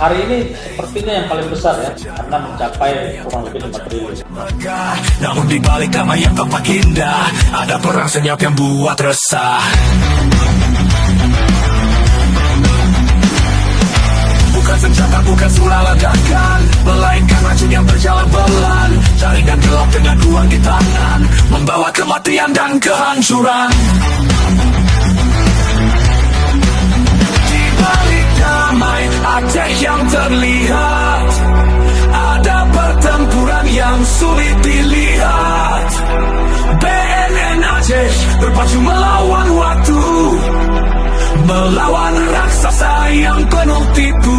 hari ini sepertinya yang paling besar ya, karena mencapai kurang lebih 5 triliun. Namun di balik damai yang tampak indah, ada perang senyap yang buat resah. Bukan senjata, bukan suara ledakan, melainkan racun yang berjalan pelan. Jaringan gelap dengan uang di tangan, membawa kematian dan kehancuran. Di balik damai Aceh yang terlihat, ada pertempuran yang sulit dilihat. BNN Aceh berpacu melawan waktu, melawan raksasa yang penuh tipu.